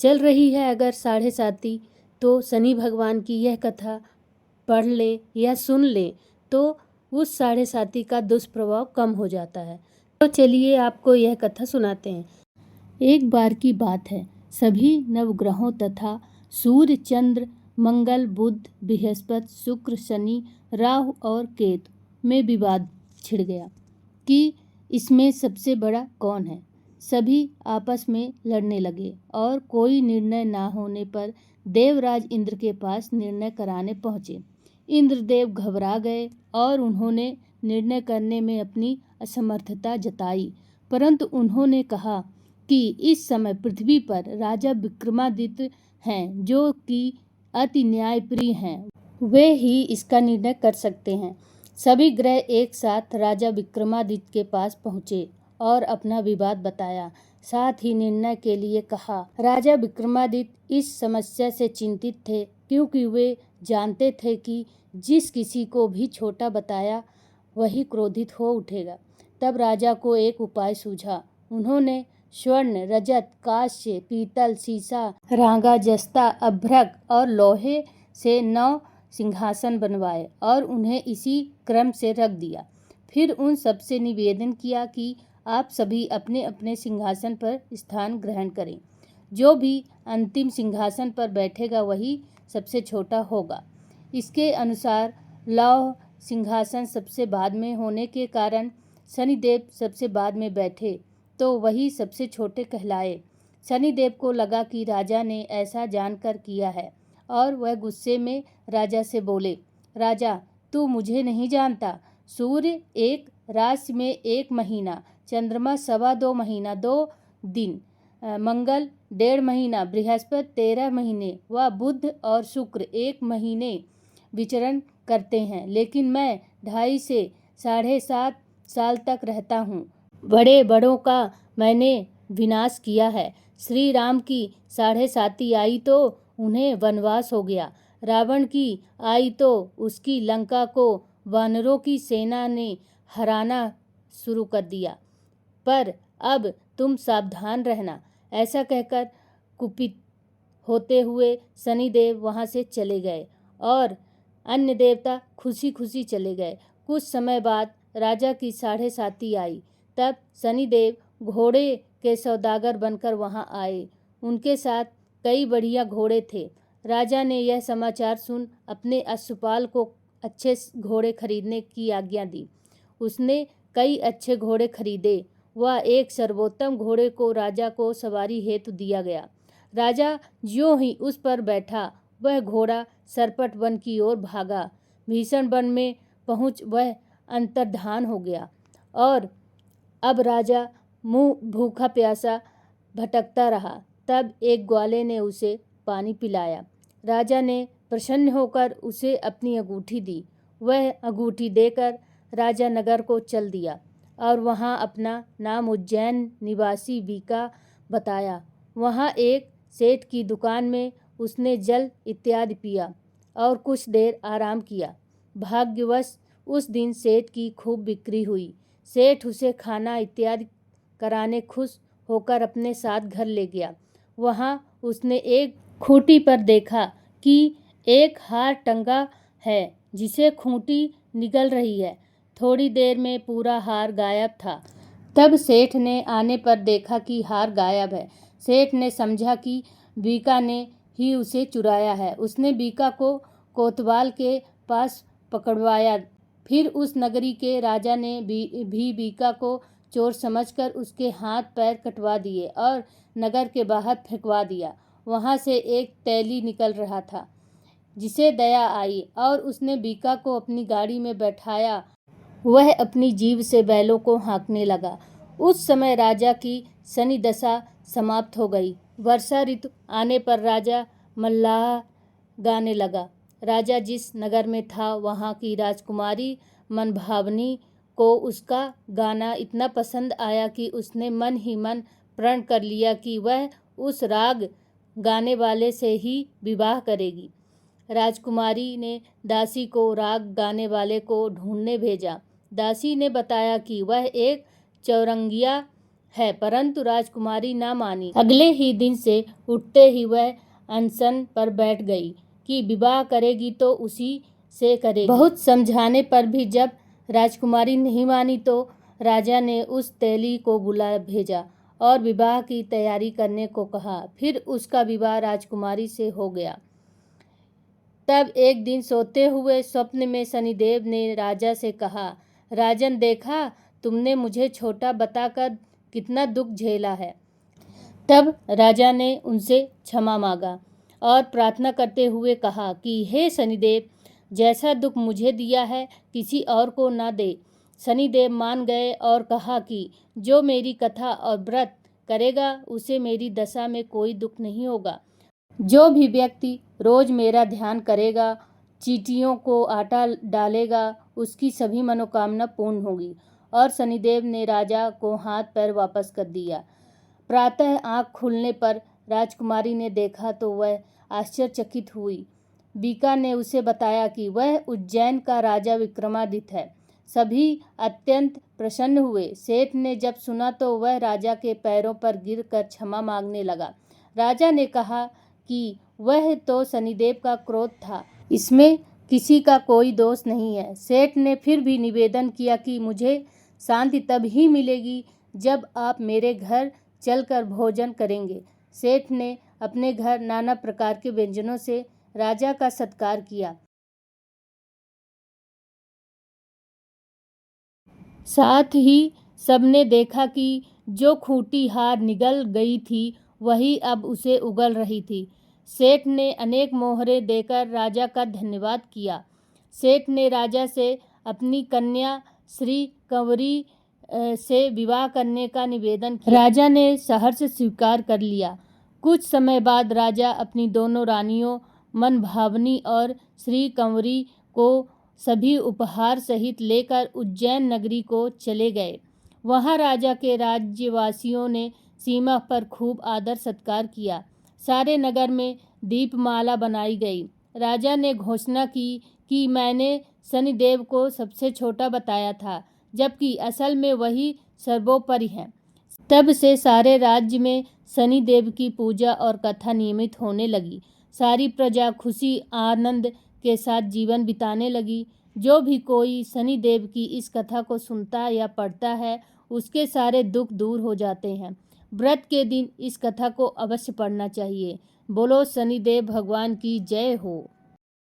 चल रही है अगर साढ़े साती, तो शनि भगवान की यह कथा पढ़ ले या सुन ले तो उस साढ़े साती का दुष्प्रभाव कम हो जाता है। तो चलिए आपको यह कथा सुनाते हैं। एक बार की बात है, सभी नवग्रहों तथा सूर्य, चंद्र, मंगल, बुध, बृहस्पति, शुक्र, शनि, राहु और केतु में विवाद छिड़ गया कि इसमें सबसे बड़ा कौन है। सभी आपस में लड़ने लगे और कोई निर्णय ना होने पर देवराज इंद्र के पास निर्णय कराने पहुँचे। इंद्रदेव घबरा गए और उन्होंने निर्णय करने में अपनी असमर्थता जताई, परंतु उन्होंने कहा कि इस समय पृथ्वी पर राजा विक्रमादित्य हैं, जो कि अति न्यायप्रिय हैं। वे ही इसका निर्णय कर सकते हैं। सभी ग्रह एक साथ राजा विक्रमादित्य के पास पहुँचे और अपना विवाद बताया, साथ ही निर्णय के लिए कहा। राजा विक्रमादित्य इस समस्या से चिंतित थे, क्योंकि वे जानते थे कि जिस किसी को भी छोटा बताया वही क्रोधित हो उठेगा। तब राजा को एक उपाय सूझा। उन्होंने स्वर्ण, रजत, कांस्य, पीतल, सीसा, रांगा, जस्ता, अभ्रक और लोहे से 9 सिंहासन बनवाए और उन्हें इसी क्रम से रख दिया। फिर उन सबसे निवेदन किया कि आप सभी अपने अपने सिंहासन पर स्थान ग्रहण करें। जो भी अंतिम सिंहासन पर बैठेगा वही सबसे छोटा होगा। इसके अनुसार लौह सिंहासन सबसे बाद में होने के कारण शनिदेव सबसे बाद में बैठे तो वही सबसे छोटे कहलाए। शनिदेव को लगा कि राजा ने ऐसा जानकर किया है और वह गुस्से में राजा से बोले, राजा, तू मुझे नहीं जानता। सूर्य एक राशि में 1 महीना, चंद्रमा 2.25 महीना 2 दिन, मंगल 1.5 महीना, बृहस्पति 13 महीने व बुध और शुक्र 1 महीने विचरण करते हैं, लेकिन मैं 2.5 से 7.5 साल तक रहता हूँ। बड़े बड़ों का मैंने विनाश किया है। श्री राम की 7.5 आई तो उन्हें वनवास हो गया। रावण की आई तो उसकी लंका को वानरों की सेना ने हराना शुरू कर दिया। पर अब तुम सावधान रहना। ऐसा कहकर कुपित होते हुए शनिदेव वहाँ से चले गए और अन्य देवता खुशी खुशी चले गए। कुछ समय बाद राजा की 7.5 आई। तब शनिदेव घोड़े के सौदागर बनकर वहाँ आए। उनके साथ कई बढ़िया घोड़े थे। राजा ने यह समाचार सुन अपने अश्वपाल को अच्छे घोड़े खरीदने की आज्ञा दी। उसने कई अच्छे घोड़े खरीदे। वह एक सर्वोत्तम घोड़े को राजा को सवारी हेतु दिया गया। राजा ज्यों ही उस पर बैठा, वह घोड़ा सरपट वन की ओर भागा। भीषण वन में पहुँच वह अंतर्धान हो गया और अब राजा मुँह भूखा प्यासा भटकता रहा। तब एक ग्वाले ने उसे पानी पिलाया। राजा ने प्रसन्न होकर उसे अपनी अंगूठी दी। वह अंगूठी देकर राजा नगर को चल दिया और वहाँ अपना नाम उज्जैन निवासी बीका बताया। वहाँ एक सेठ की दुकान में उसने जल इत्यादि पिया और कुछ देर आराम किया। भाग्यवश उस दिन सेठ की खूब बिक्री हुई। सेठ उसे खाना इत्यादि कराने खुश होकर अपने साथ घर ले गया। वहाँ उसने एक खूंटी पर देखा कि एक हार टंगा है, जिसे खूंटी निगल रही है। थोड़ी देर में पूरा हार गायब था। तब सेठ ने आने पर देखा कि हार गायब है। सेठ ने समझा कि बीका ने ही उसे चुराया है। उसने बीका को कोतवाल के पास पकड़वाया। फिर उस नगरी के राजा ने भी बीका को चोर समझकर उसके हाथ पैर कटवा दिए और नगर के बाहर फेंकवा दिया। वहाँ से एक तैली निकल रहा था, जिसे दया आई और उसने बीका को अपनी गाड़ी में बैठाया। वह अपनी जीभ से बैलों को हाँकने लगा। उस समय राजा की शनि दशा समाप्त हो गई। वर्षा ऋतु आने पर राजा मल्लाह गाने लगा। राजा जिस नगर में था, वहाँ की राजकुमारी मनभावनी को उसका गाना इतना पसंद आया कि उसने मन ही मन प्रण कर लिया कि वह उस राग गाने वाले से ही विवाह करेगी। राजकुमारी ने दासी को राग गाने वाले को ढूंढने भेजा। दासी ने बताया कि वह एक चौरंगिया है, परंतु राजकुमारी ना मानी। अगले ही दिन से उठते ही वह अनशन पर बैठ गई कि विवाह करेगी तो उसी से करेगी। बहुत समझाने पर भी जब राजकुमारी नहीं मानी तो राजा ने उस तेली को बुला भेजा और विवाह की तैयारी करने को कहा। फिर उसका विवाह राजकुमारी से हो गया। तब एक दिन सोते हुए स्वप्न में शनिदेव ने राजा से कहा, राजन, देखा तुमने मुझे छोटा बताकर कितना दुख झेला है। तब राजा ने उनसे क्षमा मांगा और प्रार्थना करते हुए कहा कि हे शनिदेव, जैसा दुख मुझे दिया है किसी और को ना दे। शनिदेव मान गए और कहा कि जो मेरी कथा और व्रत करेगा उसे मेरी दशा में कोई दुख नहीं होगा। जो भी व्यक्ति रोज मेरा ध्यान करेगा, चींटियों को आटा डालेगा, उसकी सभी मनोकामना पूर्ण होगी। और शनिदेव ने राजा को हाथ पैर वापस कर दिया। प्रातः आँख खुलने पर राजकुमारी ने देखा तो वह आश्चर्यचकित हुई। बीका ने उसे बताया कि वह उज्जैन का राजा विक्रमादित्य है। सभी अत्यंत प्रसन्न हुए। सेठ ने जब सुना तो वह राजा के पैरों पर गिरकर क्षमा मांगने लगा। राजा ने कहा कि वह तो शनिदेव का क्रोध था, इसमें किसी का कोई दोष नहीं है। सेठ ने फिर भी निवेदन किया कि मुझे शांति तब ही मिलेगी जब आप मेरे घर चलकर भोजन करेंगे। सेठ ने अपने घर नाना प्रकार के व्यंजनों से राजा का सत्कार किया। साथ ही सबने देखा कि जो खूंटी हार निगल गई थी वही अब उसे उगल रही थी। सेठ ने अनेक मोहरे देकर राजा का धन्यवाद किया। सेठ ने राजा से अपनी कन्या श्री कंवरी से विवाह करने का निवेदन किया। राजा ने सहर्ष स्वीकार कर लिया। कुछ समय बाद राजा अपनी दोनों रानियों मनभावनी और श्री कंवरी को सभी उपहार सहित लेकर उज्जैन नगरी को चले गए। वहां राजा के राज्यवासियों ने सीमा पर खूब आदर सत्कार किया। सारे नगर में दीपमाला बनाई गई। राजा ने घोषणा की कि मैंने शनिदेव को सबसे छोटा बताया था, जबकि असल में वही सर्वोपरि है। तब से सारे राज्य में शनिदेव की पूजा और कथा नियमित होने लगी। सारी प्रजा खुशी आनंद के साथ जीवन बिताने लगी। जो भी कोई शनिदेव की इस कथा को सुनता या पढ़ता है उसके सारे दुख दूर हो जाते हैं। व्रत के दिन इस कथा को अवश्य पढ़ना चाहिए। बोलो शनिदेव भगवान की जय हो।